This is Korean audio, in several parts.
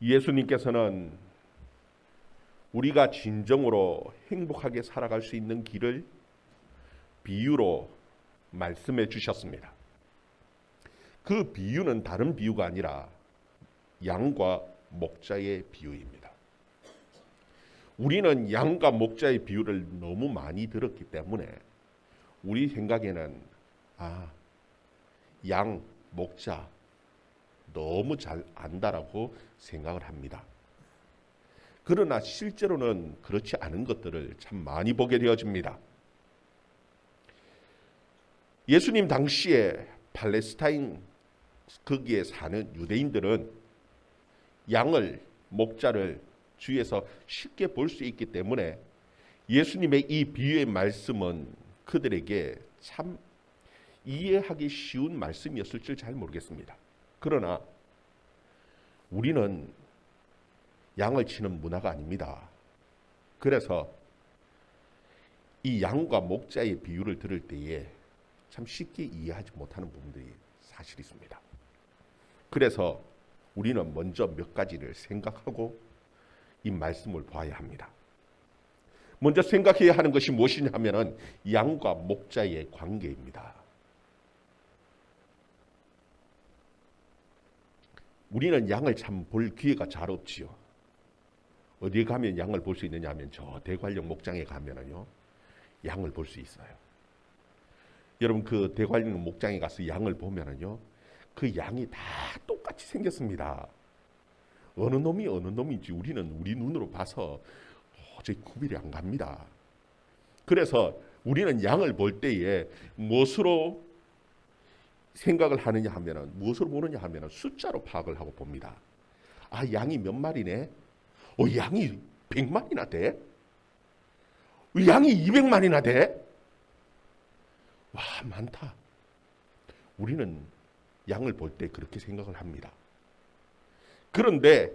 예수님께서는 우리가 진정으로 행복하게 살아갈 수 있는 길을 비유로 말씀해 주셨습니다. 그 비유는 다른 비유가 아니라 양과 목자의 비유입니다. 우리는 양과 목자의 비유를 너무 많이 들었기 때문에 우리 생각에는 양, 목자 너무 잘 안다라고 생각을 합니다. 그러나 실제로는 그렇지 않은 것들을 참 많이 보게 되어집니다. 예수님 당시에 팔레스타인 거기에 사는 유대인들은 양을, 목자를 주위에서 쉽게 볼 수 있기 때문에 예수님의 이 비유의 말씀은 그들에게 참 이해하기 쉬운 말씀이었을 줄 잘 모르겠습니다. 그러나 우리는 양을 치는 문화가 아닙니다. 그래서 이 양과 목자의 비유를 들을 때에 참 쉽게 이해하지 못하는 부분들이 사실 있습니다. 그래서 우리는 먼저 몇 가지를 생각하고 이 말씀을 봐야 합니다. 먼저 생각해야 하는 것이 무엇이냐 하면은 양과 목자의 관계입니다. 우리는 양을 참 볼 기회가 잘 없지요. 어디에 가면 양을 볼 수 있느냐 하면 저 대관령 목장에 가면은요 양을 볼 수 있어요. 여러분 그 대관령 목장에 가서 양을 보면은요 그 양이 다 똑같이 생겼습니다. 어느 놈이 어느 놈인지 우리는 우리 눈으로 봐서 도저히 구별이 안 갑니다. 그래서 우리는 양을 볼 때에 무엇으로 생각을 하느냐 하면은 무엇으로 보느냐 하면은 숫자로 파악을 하고 봅니다. 양이 몇 마리네? 양이 100마리나 돼? 양이 200마리나 돼? 와, 많다. 우리는 양을 볼 때 그렇게 생각을 합니다. 그런데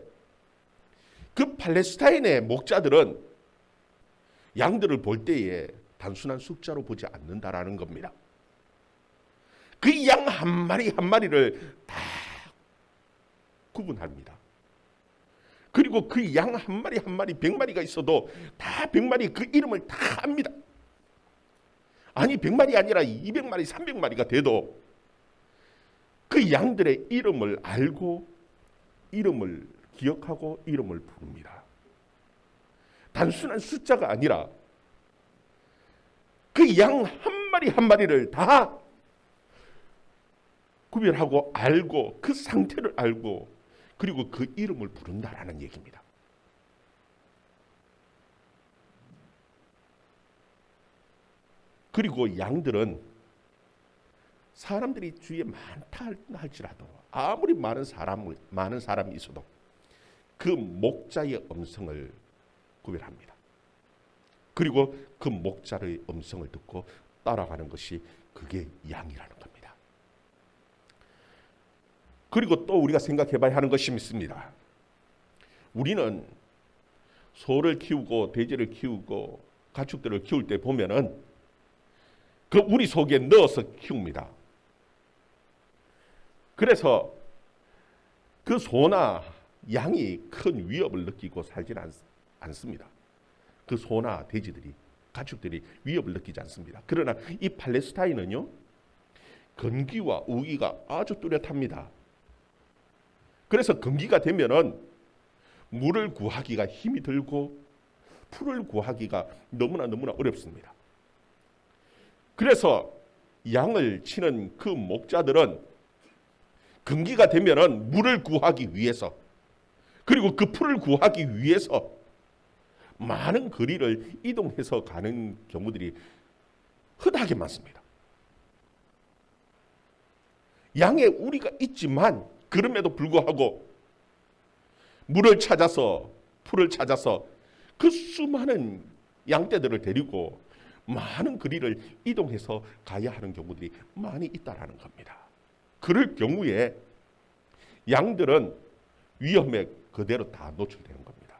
그 팔레스타인의 목자들은 양들을 볼 때에 단순한 숫자로 보지 않는다라는 겁니다. 그 양 한 마리 한 마리를 다 구분합니다. 그리고 그 양 한 마리 한 마리 100마리가 있어도 다 100마리 그 이름을 다 압니다. 아니 100마리 아니라 200마리 300마리가 돼도 그 양들의 이름을 알고 이름을 기억하고 이름을 부릅니다. 단순한 숫자가 아니라 그 양 한 마리 한 마리를 다 구별하고 알고 그 상태를 알고 그리고 그 이름을 부른다라는 얘기입니다. 그리고 양들은 사람들이 주위에 많다 할지라도 아무리 많은 사람이 있어도 그 목자의 음성을 구별합니다. 그리고 그 목자의 음성을 듣고 따라가는 것이 그게 양이라는 겁니다. 그리고 또 우리가 생각해 봐야 하는 것이 있습니다. 우리는 소를 키우고 돼지를 키우고 가축들을 키울 때 보면은 그 우리 속에 넣어서 키웁니다. 그래서 그 소나 양이 큰 위협을 느끼고 살지는 않습니다. 그 소나 돼지들이 가축들이 위협을 느끼지 않습니다. 그러나 이 팔레스타인은요 건기와 우기가 아주 뚜렷합니다. 그래서 건기가 되면은 물을 구하기가 힘이 들고 풀을 구하기가 너무나 어렵습니다. 그래서 양을 치는 그 목자들은 건기가 되면은 물을 구하기 위해서 그리고 그 풀을 구하기 위해서 많은 거리를 이동해서 가는 경우들이 흔하게 많습니다. 양에 우리가 있지만 그럼에도 불구하고 물을 찾아서 풀을 찾아서 그 수많은 양떼들을 데리고 많은 거리를 이동해서 가야 하는 경우들이 많이 있다라는 겁니다. 그럴 경우에 양들은 위험에 그대로 다 노출되는 겁니다.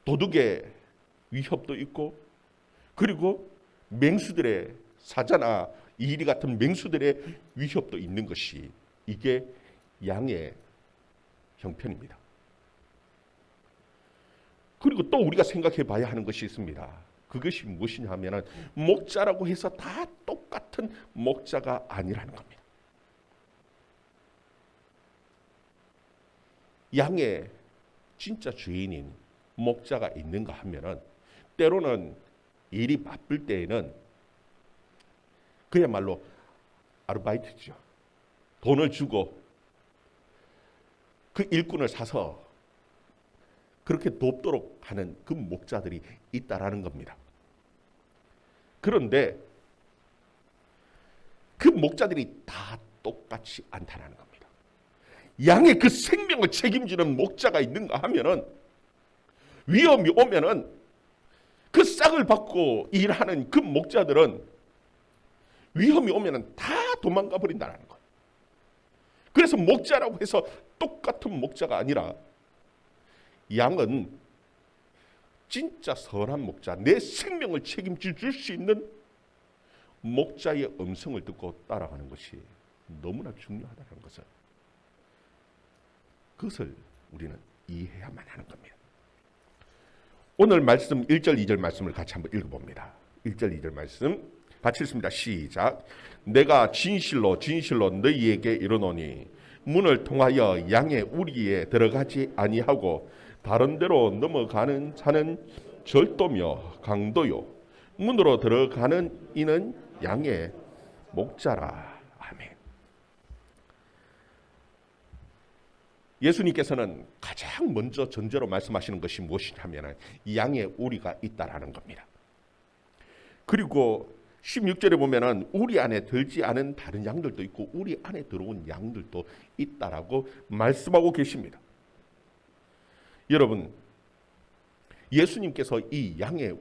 도둑의 위협도 있고 그리고 맹수들의 사자나 이리 같은 맹수들의 위협도 있는 것이 이게 양의 형편입니다. 그리고 또 우리가 생각해 봐야 하는 것이 있습니다. 그것이 무엇이냐 하면은 목자라고 해서 다 똑같은 목자가 아니라는 겁니다. 양의 진짜 주인인 목자가 있는가 하면은 때로는 일이 바쁠 때에는 그야말로 아르바이트죠. 돈을 주고 그 일꾼을 사서 그렇게 돕도록 하는 그 목자들이 있다라는 겁니다. 그런데 그 목자들이 다 똑같이 않다라는 겁니다. 양의 그 생명을 책임지는 목자가 있는가 하면은 위험이 오면은 그 싹을 받고 일하는 그 목자들은 위험이 오면은 다 도망가 버린다는 거예요. 그래서 목자라고 해서 똑같은 목자가 아니라 양은 진짜 선한 목자, 내 생명을 책임져 줄 수 있는 목자의 음성을 듣고 따라가는 것이 너무나 중요하다는 것을 그것을 우리는 이해해야만 하는 겁니다. 오늘 말씀 1절 2절 말씀을 같이 한번 읽어봅니다. 1절 2절 말씀 같이 읽습니다. 시작. 내가 진실로 진실로 너희에게 이르노니 문을 통하여 양의 우리에 들어가지 아니하고 다른 데로 넘어가는 자는 절도며 강도요 문으로 들어가는 이는 양의 목자라. 아멘. 예수님께서는 가장 먼저 전제로 말씀하시는 것이 무엇이냐면 양의 우리가 있다라는 겁니다. 그리고 16절에 보면은 우리 안에 들지 않은 다른 양들도 있고 우리 안에 들어온 양들도 있다라고 말씀하고 계십니다. 여러분, 예수님께서 이 양의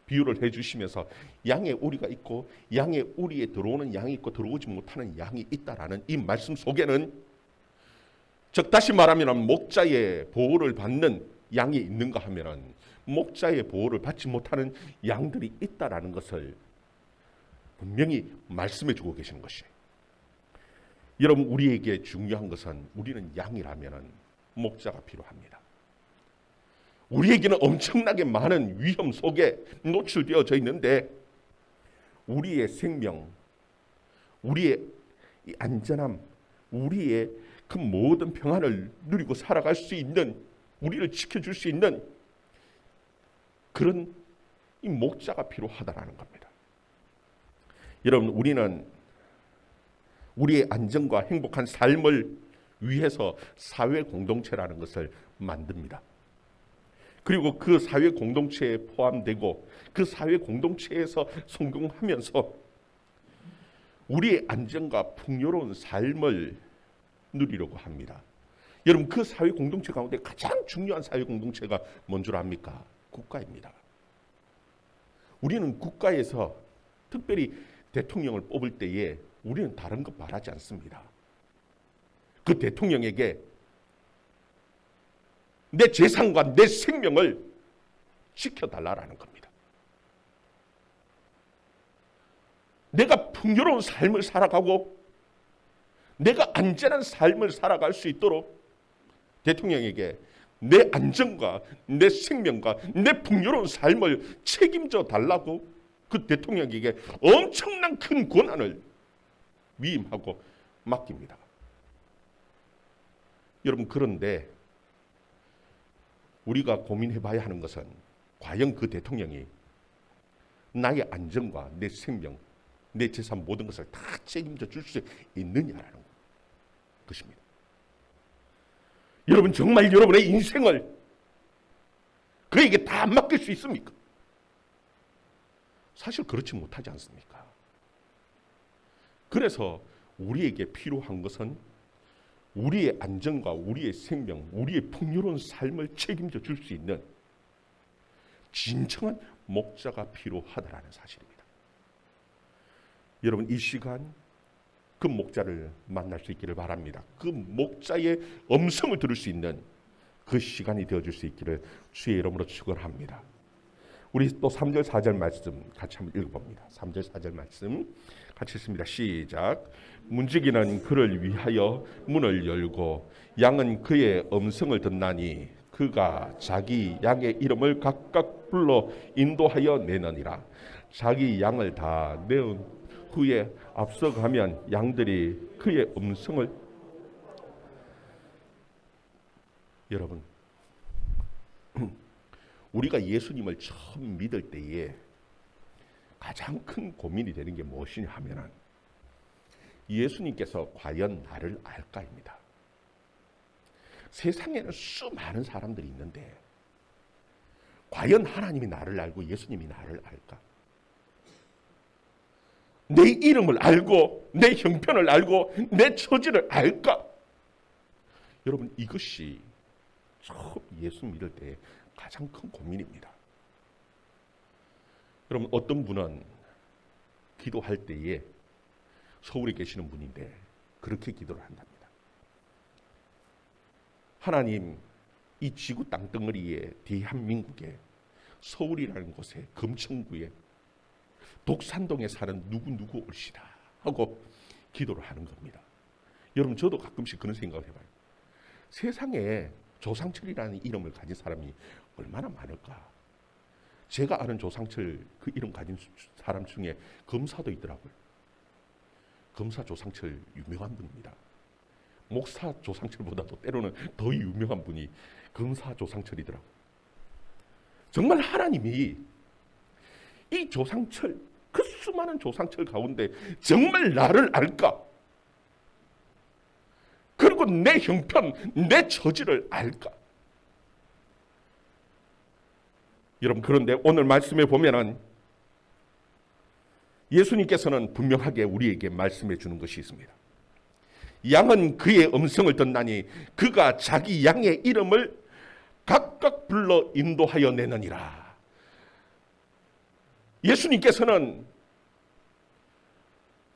비유를 해주시면서 양의 우리가 있고 양의 우리에 들어오는 양이 있고 들어오지 못하는 양이 있다라는 이 말씀 속에는 즉 다시 말하면 목자의 보호를 받는 양이 있는가 하면 목자의 보호를 받지 못하는 양들이 있다라는 것을 분명히 말씀해 주고 계시는 것이에요. 여러분, 우리에게 중요한 것은 우리는 양이라면 목자가 필요합니다. 우리에게는 엄청나게 많은 위험 속에 노출되어져 있는데 우리의 생명, 우리의 안전함, 우리의 그 모든 평안을 누리고 살아갈 수 있는, 우리를 지켜줄 수 있는 그런 이 목자가 필요하다라는 겁니다. 여러분, 우리는 우리의 안전과 행복한 삶을 위해서 사회 공동체라는 것을 만듭니다. 그리고 그 사회 공동체에 포함되고 그 사회 공동체에서 성공하면서 우리의 안전과 풍요로운 삶을 누리려고 합니다. 여러분, 그 사회 공동체 가운데 가장 중요한 사회 공동체가 뭔 줄 압니까? 국가입니다. 우리는 국가에서 특별히 대통령을 뽑을 때에 우리는 다른 것 말하지 않습니다. 그 대통령에게 내 재산과 내 생명을 지켜달라는 겁니다. 내가 풍요로운 삶을 살아가고 내가 안전한 삶을 살아갈 수 있도록 대통령에게 내 안전과 내 생명과 내 풍요로운 삶을 책임져 달라고 그 대통령에게 엄청난 큰 권한을 위임하고 맡깁니다. 여러분, 그런데 우리가 고민해 봐야 하는 것은 과연 그 대통령이 나의 안전과 내 생명, 내 재산 모든 것을 다 책임져 줄 수 있느냐라는 것입니다. 여러분, 정말 여러분의 인생을 그에게 다 맡길 수 있습니까? 사실 그렇지 못하지 않습니까? 그래서 우리에게 필요한 것은 우리의 안전과 우리의 생명, 우리의 풍요로운 삶을 책임져 줄 수 있는 진정한 목자가 필요하다라는 사실입니다. 여러분, 이 시간 그 목자를 만날 수 있기를 바랍니다. 그 목자의 음성을 들을 수 있는 그 시간이 되어줄 수 있기를 주의 이름으로 축원합니다. 우리 또 3절 4절 말씀 같이 한번 읽어봅니다. 3절 4절 말씀 같이 읽습니다. 시작. 문지기는 그를 위하여 문을 열고 양은 그의 음성을 듣나니 그가 자기 양의 이름을 각각 불러 인도하여 내느니라. 자기 양을 다 내은 후에 앞서가면 양들이 그의 음성을 여러분 우리가 예수님을 처음 믿을 때에 가장 큰 고민이 되는 게 무엇이냐 하면은 예수님께서 과연 나를 알까입니다. 세상에는 수많은 사람들이 있는데 과연 하나님이 나를 알고 예수님이 나를 알까? 내 이름을 알고 내 형편을 알고 내 처지를 알까? 여러분 이것이 처음 예수 믿을 때 가장 큰 고민입니다. 여러분 어떤 분은 기도할 때에 서울에 계시는 분인데 그렇게 기도를 한답니다. 하나님, 이 지구 땅덩어리에 대한민국에 서울이라는 곳에 금천구에 독산동에 사는 누구 올시다 하고 기도를 하는 겁니다. 여러분 저도 가끔씩 그런 생각을 해봐요. 세상에 조상철이라는 이름을 가진 사람이 얼마나 많을까? 제가 아는 조상철 그 이름 가진 사람 중에 검사도 있더라고요. 검사 조상철 유명한 분입니다. 목사 조상철보다도 때로는 더 유명한 분이 검사 조상철이더라고요. 정말 하나님이 이 조상철, 그 수많은 조상철 가운데 정말 나를 알까? 그리고 내 형편, 내 처지를 알까? 여러분 그런데 오늘 말씀에 보면은 예수님께서는 분명하게 우리에게 말씀해 주는 것이 있습니다. 양은 그의 음성을 듣나니 그가 자기 양의 이름을 각각 불러 인도하여 내느니라. 예수님께서는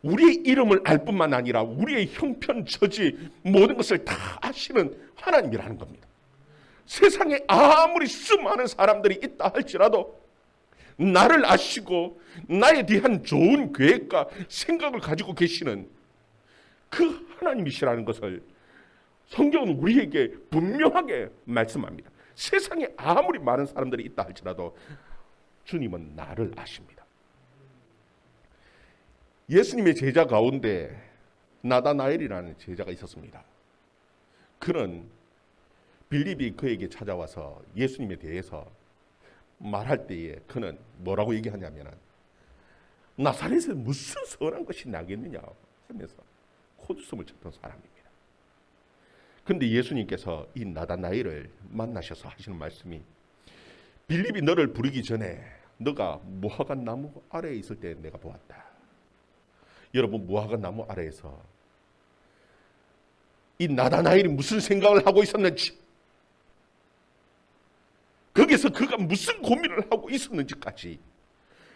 우리의 이름을 알 뿐만 아니라 우리의 형편, 처지 모든 것을 다 아시는 하나님이라는 겁니다. 세상에 아무리 수많은 사람들이 있다 할지라도 나를 아시고 나에 대한 좋은 계획과 생각을 가지고 계시는 그 하나님이시라는 것을 성경은 우리에게 분명하게 말씀합니다. 세상에 아무리 많은 사람들이 있다 할지라도 주님은 나를 아십니다. 예수님의 제자 가운데 나다나엘이라는 제자가 있었습니다. 그는 빌립이 그에게 찾아와서 예수님에 대해서 말할 때에 그는 뭐라고 얘기하냐면 나사렛에서 무슨 선한 것이 나겠느냐 하면서 코웃음을 쳤던 사람입니다. 그런데 예수님께서 이 나다나엘을 만나셔서 하시는 말씀이 빌립이 너를 부르기 전에 너가 무화과 나무 아래에 있을 때 내가 보았다. 여러분 무화과 나무 아래에서 이 나다나엘이 무슨 생각을 하고 있었는지 거기서 그가 무슨 고민을 하고 있었는지까지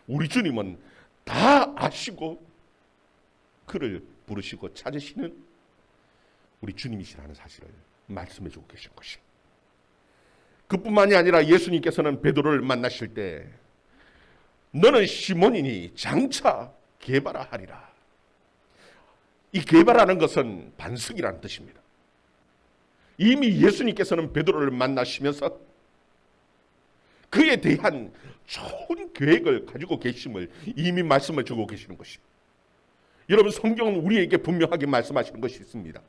우리 주님은 다 아시고 그를 부르시고 찾으시는 우리 주님이시라는 사실을 말씀해 주고 계신 것이. 그뿐만이 아니라 예수님께서는 베드로를 만나실 때 너는 시몬이니 장차 게바라 하리라. 이 게바라는 것은 반석이라는 뜻입니다. 이미 예수님께서는 베드로를 만나시면서 그에 대한 좋은 계획을 가지고 계심을 이미 말씀을 주고 계시는 것입니다. 여러분 성경은 우리에게 분명하게 말씀하시는 것이 있습니다.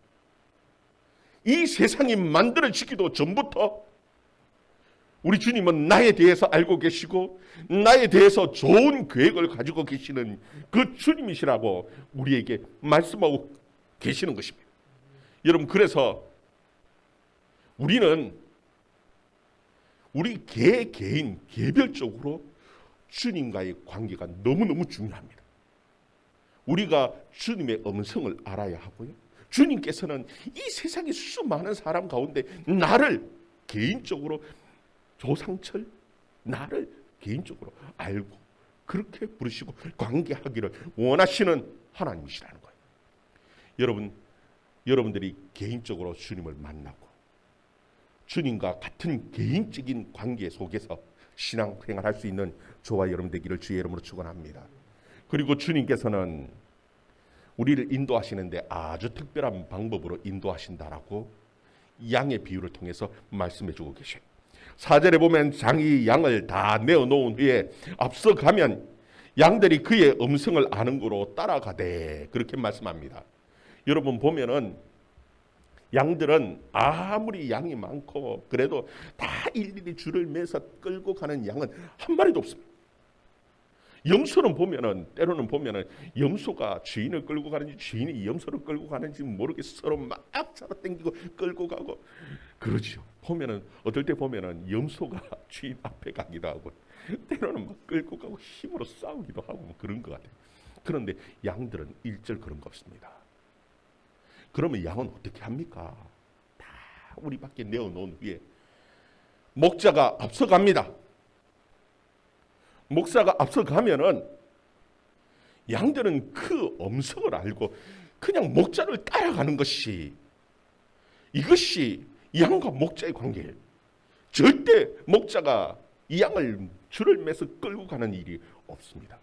이 세상이 만들어지기도 전부터 우리 주님은 나에 대해서 알고 계시고 나에 대해서 좋은 계획을 가지고 계시는 그 주님이시라고 우리에게 말씀하고 계시는 것입니다. 여러분 그래서 우리는 우리 개인 개별적으로 주님과의 관계가 너무너무 중요합니다. 우리가 주님의 음성을 알아야 하고요. 주님께서는 이 세상의 수많은 사람 가운데 나를 개인적으로 조상철 나를 개인적으로 알고 그렇게 부르시고 관계하기를 원하시는 하나님이시라는 거예요. 여러분들이 개인적으로 주님을 만나고 주님과 같은 개인적인 관계 속에서 신앙생활 할 수 있는 저와 여러분 되기를 주의 이름으로 축원합니다. 그리고 주님께서는 우리를 인도하시는데 아주 특별한 방법으로 인도하신다라고 양의 비유를 통해서 말씀해 주고 계셔요. 4절에 보면 장이 양을 다 내어놓은 후에 앞서가면 양들이 그의 음성을 아는 거로 따라가되 그렇게 말씀합니다. 여러분 보면은 양들은 아무리 양이 많고 그래도 다 일일이 줄을 매서 끌고 가는 양은 한 마리도 없습니다. 염소는 보면은 때로는 보면은 염소가 주인을 끌고 가는지 주인이 염소를 끌고 가는지 모르겠어 서로 막 잡아당기고 끌고 가고 그러죠. 보면은 어떨 때 보면은 염소가 주인 앞에 가기도 하고 때로는 막 끌고 가고 힘으로 싸우기도 하고 뭐 그런 것 같아요. 그런데 양들은 일절 그런 거 없습니다. 그러면 양은 어떻게 합니까? 다 우리 밖에 내어놓은 후에 목자가 앞서갑니다. 목사가 앞서가면은 양들은 그 음성을 알고 그냥 목자를 따라가는 것이 이것이 양과 목자의 관계예요. 절대 목자가 이 양을 줄을 매서 끌고 가는 일이 없습니다.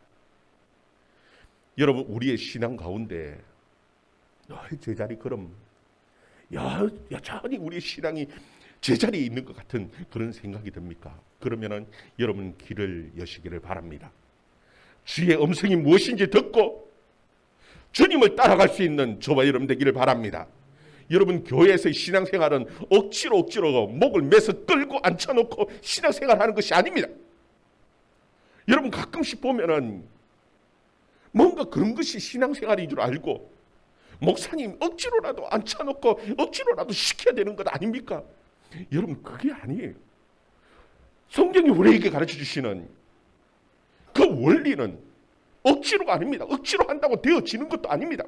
여러분 우리의 신앙 가운데 제자리 걸음 여전히 우리의 신앙이 제자리에 있는 것 같은 그런 생각이 듭니까? 그러면은 여러분 길을 여시기를 바랍니다. 주의 음성이 무엇인지 듣고 주님을 따라갈 수 있는 저와 여러분 되기를 바랍니다. 여러분 교회에서의 신앙생활은 억지로 목을 매서 끌고 앉혀놓고 신앙생활하는 것이 아닙니다. 여러분 가끔씩 보면은 뭔가 그런 것이 신앙생활인 줄 알고 목사님 억지로라도 앉혀놓고 억지로라도 시켜야 되는 것 아닙니까? 여러분 그게 아니에요. 성경이 우리에게 가르쳐 주시는 그 원리는 억지로가 아닙니다. 억지로 한다고 되어지는 것도 아닙니다.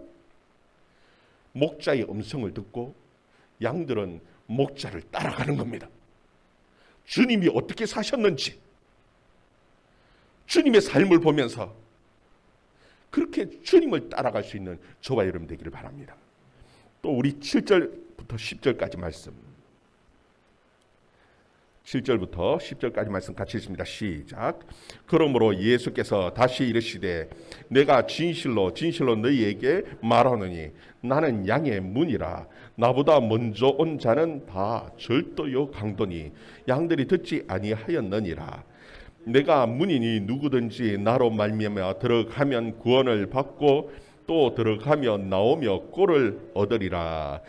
목자의 음성을 듣고 양들은 목자를 따라가는 겁니다. 주님이 어떻게 사셨는지 주님의 삶을 보면서 그렇게 주님을 따라갈 수 있는 저와 여러분 되기를 바랍니다. 또 우리 7절부터 10절까지 말씀 7절부터 10절까지 말씀 같이 읽습니다. 시작. 그러므로 예수께서 다시 이르시되 내가 진실로 너희에게 말하노니 나는 양의 문이라 나보다 먼저 온 자는 다 절도요 강도니 양들이 듣지 아니하였느니라. 내가 문이니 누구든지 나로 말미암아 들어가면 구원을 받고 또 들어가며 나오며 꼴을 얻으리라.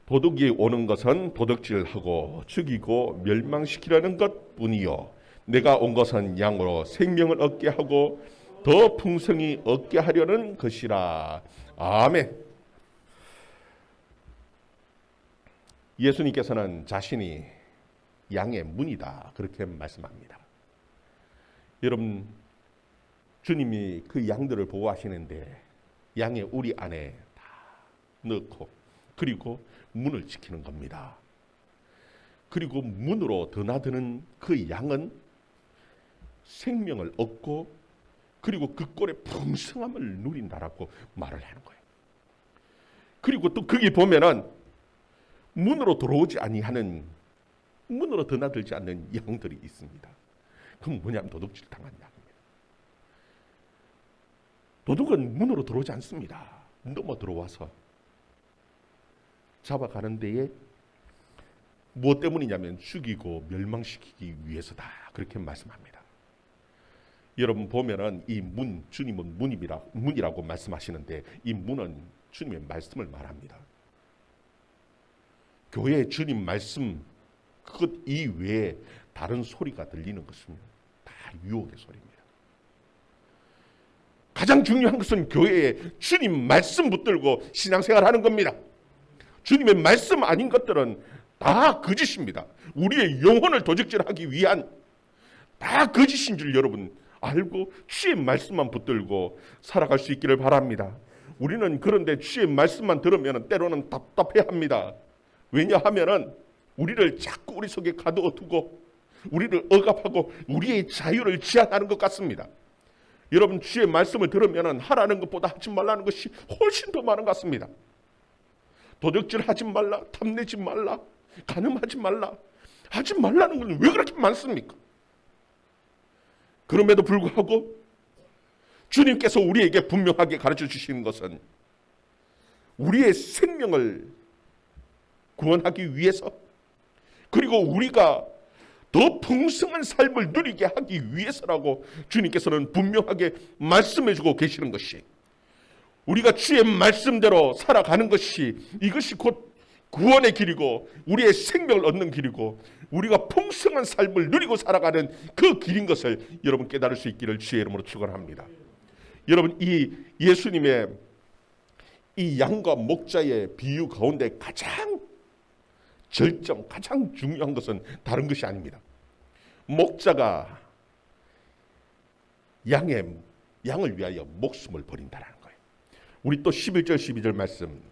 도둑이 오는 것은 도둑질하고 죽이고 멸망시키려는 것뿐이요 내가 온 것은 양으로 생명을 얻게 하고 더 풍성히 얻게 하려는 것이라. 아멘. 예수님께서는 자신이 양의 문이다 그렇게 말씀합니다. 여러분 주님이 그 양들을 보호하시는데 양의 우리 안에 다 넣고 그리고 문을 지키는 겁니다. 그리고 문으로 드나드는 그 양은 생명을 얻고 그리고 그 꼴의 풍성함을 누린다라고 말을 하는 거예요. 그리고 또 거기 보면은 문으로 들어오지 아니하는 문으로 드나들지 않는 양들이 있습니다. 그럼 뭐냐면 도둑질 당한 양입니다. 도둑은 문으로 들어오지 않습니다. 넘어 들어와서 잡아가는 데에 무엇 때문이냐면 죽이고 멸망시키기 위해서다 그렇게 말씀합니다. 여러분 보면은 이 문, 주님은 문이라고 말씀하시는데 이 문은 주님의 말씀을 말합니다. 교회의 주님 말씀 그것 이외에 다른 소리가 들리는 것은 다 유혹의 소리입니다. 가장 중요한 것은 교회에 주님 말씀 붙들고 신앙생활하는 겁니다. 주님의 말씀 아닌 것들은 다 거짓입니다. 우리의 영혼을 도적질하기 위한 다 거짓인 줄 여러분 알고 주의 말씀만 붙들고 살아갈 수 있기를 바랍니다. 우리는 그런데 주의 말씀만 들으면 때로는 답답해합니다. 왜냐하면은 우리를 자꾸 우리 속에 가두어 두고 우리를 억압하고 우리의 자유를 제한하는 것 같습니다. 여러분 주의 말씀을 들으면 하라는 것보다 하지 말라는 것이 훨씬 더 많은 것 같습니다. 도적질하지 말라, 탐내지 말라, 간음하지 말라. 하지 말라는 건 왜 그렇게 많습니까? 그럼에도 불구하고 주님께서 우리에게 분명하게 가르쳐 주시는 것은 우리의 생명을 구원하기 위해서, 그리고 우리가 더 풍성한 삶을 누리게 하기 위해서라고 주님께서는 분명하게 말씀해 주고 계시는 것이, 우리가 주의 말씀대로 살아가는 것이, 이것이 곧 구원의 길이고 우리의 생명을 얻는 길이고 우리가 풍성한 삶을 누리고 살아가는 그 길인 것을 여러분 깨달을 수 있기를 주의 이름으로 축원합니다. 여러분, 이 예수님의 이 양과 목자의 비유 가운데 가장 절정, 가장 중요한 것은 다른 것이 아닙니다. 목자가 양을 위하여 목숨을 버린다는 거예요. 우리 또 11절 12절 말씀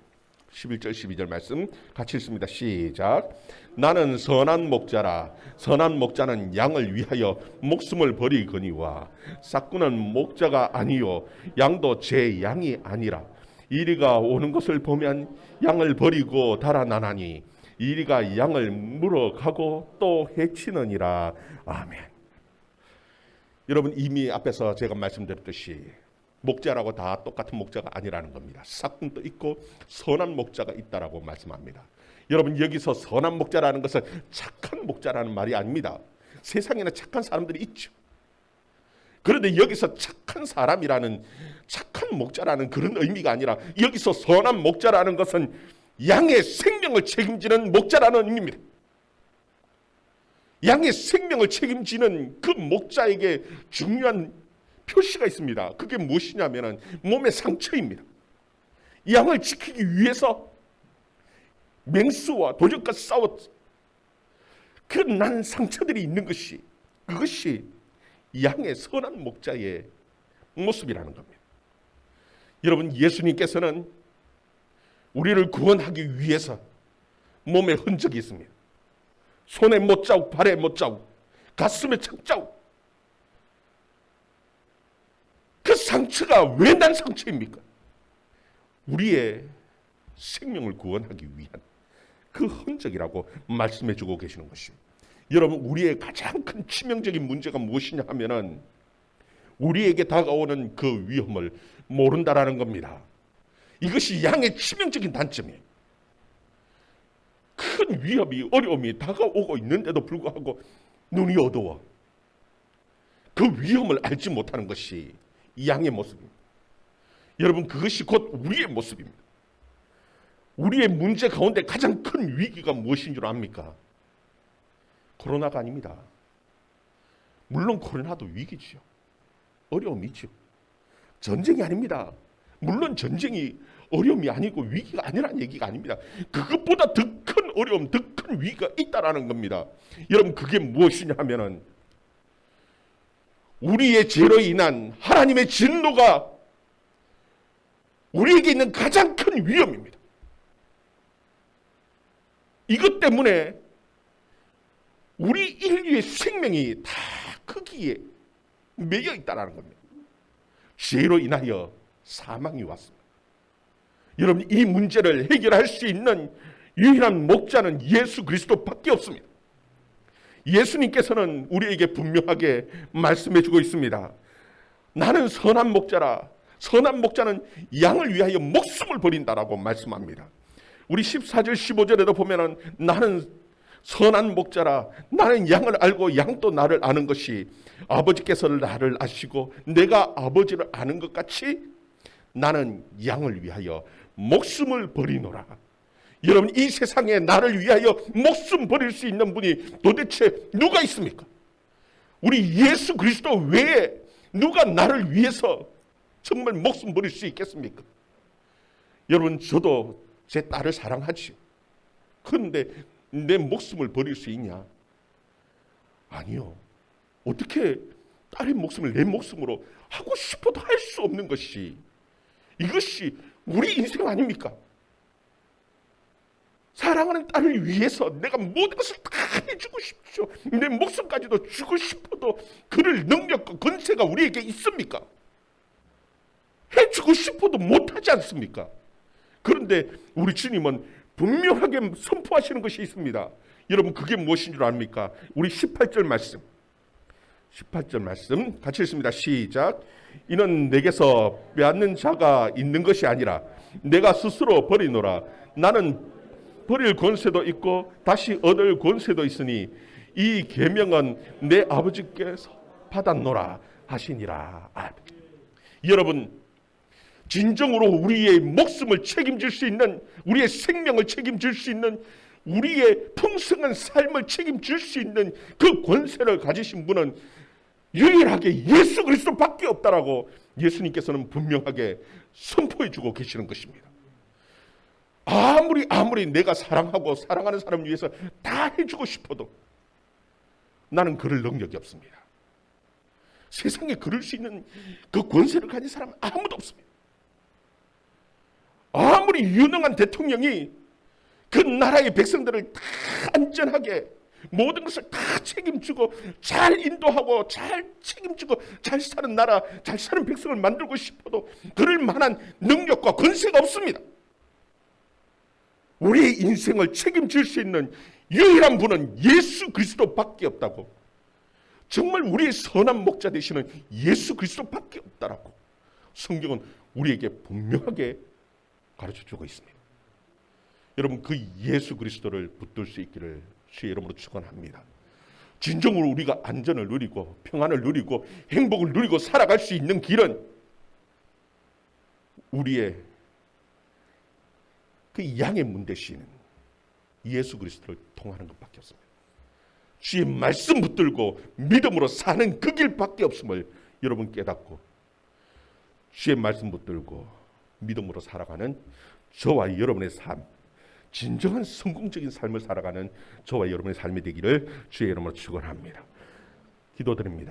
같이 읽습니다. 시작. 나는 선한 목자라. 선한 목자는 양을 위하여 목숨을 버리거니와 싹구는 목자가 아니요 양도 제 양이 아니라 이리가 오는 것을 보면 양을 버리고 달아나나니 이리가 양을 물어가고 또 해치느니라. 아멘. 여러분, 이미 앞에서 제가 말씀드렸듯이 목자라고 다 똑같은 목자가 아니라는 겁니다. 싹군도 있고 선한 목자가 있다라고 말씀합니다. 여러분, 여기서 선한 목자라는 것은 착한 목자라는 말이 아닙니다. 세상에는 착한 사람들이 있죠. 그런데 여기서 착한 사람이라는, 착한 목자라는 그런 의미가 아니라 여기서 선한 목자라는 것은 양의 생명을 책임지는 목자라는 의미입니다. 양의 생명을 책임지는 그 목자에게 중요한 표시가 있습니다. 그게 무엇이냐면 몸의 상처입니다. 양을 지키기 위해서 맹수와 도적과 싸웠, 그 난 상처들이 있는 것이, 그것이 양의 선한 목자의 모습이라는 겁니다. 여러분, 예수님께서는 우리를 구원하기 위해서 몸에 흔적이 있습니다. 손에 못자국, 발에 못자국, 가슴에 창자국. 그 상처가 왜 난 상처입니까? 우리의 생명을 구원하기 위한 그 흔적이라고 말씀해 주고 계시는 것입니다. 여러분, 우리의 가장 큰 치명적인 문제가 무엇이냐 하면은 우리에게 다가오는 그 위험을 모른다라는 겁니다. 이것이 양의 치명적인 단점이에요. 큰 위협이, 어려움이 다가오고 있는데도 불구하고 눈이 어두워 그 위험을 알지 못하는 것이 양의 모습입니다. 여러분, 그것이 곧 우리의 모습입니다. 우리의 문제 가운데 가장 큰 위기가 무엇인 줄 압니까? 코로나가 아닙니다. 물론 코로나도 위기죠. 어려움이죠. 전쟁이 아닙니다. 물론 전쟁이 어려움이 아니고 위기가 아니라는 얘기가 아닙니다. 그것보다 더 큰 어려움, 더 큰 위기가 있다라는 겁니다. 여러분, 그게 무엇이냐 하면은 우리의 죄로 인한 하나님의 진노가 우리에게 있는 가장 큰 위험입니다. 이것 때문에 우리 인류의 생명이 다 거기에 매여 있다는 겁니다. 죄로 인하여 사망이 왔습니다. 여러분, 이 문제를 해결할 수 있는 유일한 목자는 예수 그리스도밖에 없습니다. 예수님께서는 우리에게 분명하게 말씀해 주고 있습니다. 나는 선한 목자라. 선한 목자는 양을 위하여 목숨을 버린다라고 말씀합니다. 우리 14절 15절에도 보면은 나는 선한 목자라. 나는 양을 알고 양도 나를 아는 것이 아버지께서 나를 아시고 내가 아버지를 아는 것 같이 나는 양을 위하여 목숨을 버리노라. 여러분, 이 세상에 나를 위하여 목숨 버릴 수 있는 분이 도대체 누가 있습니까? 우리 예수 그리스도 외에 누가 나를 위해서 정말 목숨 버릴 수 있겠습니까? 여러분, 저도 제 딸을 사랑하지요. 그런데 내 목숨을 버릴 수 있냐? 아니요. 어떻게 딸의 목숨을 내 목숨으로 하고 싶어도 할 수 없는 것이, 이것이 우리 인생 아닙니까? 사랑하는 딸을 위해서 내가 모든 것을 다 해주고 싶죠. 내 목숨까지도 주고 싶어도 그럴 능력과 권세가 우리에게 있습니까? 해주고 싶어도 못하지 않습니까? 그런데 우리 주님은 분명하게 선포하시는 것이 있습니다. 여러분, 그게 무엇인 줄 압니까? 우리 18절 말씀, 18절 말씀 같이 읽습니다. 시작. 이는 내게서 빼앗는 자가 있는 것이 아니라 내가 스스로 버리노라. 나는 버릴 권세도 있고 다시 얻을 권세도 있으니 이 계명은 내 아버지께서 받았노라 하시니라. 여러분, 진정으로 우리의 목숨을 책임질 수 있는, 우리의 생명을 책임질 수 있는, 우리의 풍성한 삶을 책임질 수 있는 그 권세를 가지신 분은 유일하게 예수 그리스도밖에 없다라고 예수님께서는 분명하게 선포해주고 계시는 것입니다. 아무리 내가 사랑하고 사랑하는 사람을 위해서 다 해주고 싶어도 나는 그럴 능력이 없습니다. 세상에 그럴 수 있는 그 권세를 가진 사람은 아무도 없습니다. 아무리 유능한 대통령이 그 나라의 백성들을 다 안전하게 모든 것을 다 책임지고 잘 인도하고 잘 책임지고 잘 사는 나라, 잘 사는 백성을 만들고 싶어도 그럴 만한 능력과 권세가 없습니다. 우리의 인생을 책임질 수 있는 유일한 분은 예수 그리스도밖에 없다고, 정말 우리의 선한 목자 되시는 예수 그리스도밖에 없다라고 성경은 우리에게 분명하게 가르쳐주고 있습니다. 여러분, 그 예수 그리스도를 붙들 수 있기를 주의 이름으로 축원합니다. 진정으로 우리가 안전을 누리고 평안을 누리고 행복을 누리고 살아갈 수 있는 길은 우리의 그 양의 문 대신 예수 그리스도를 통하는 것밖에 없습니다. 주의 말씀 붙들고 믿음으로 사는 그 길밖에 없음을 여러분 깨닫고, 주의 말씀 붙들고 믿음으로 살아가는 저와 여러분의 삶, 진정한 성공적인 삶을 살아가는 저와 여러분의 삶이 되기를 주의 이름으로 축원합니다. 기도드립니다.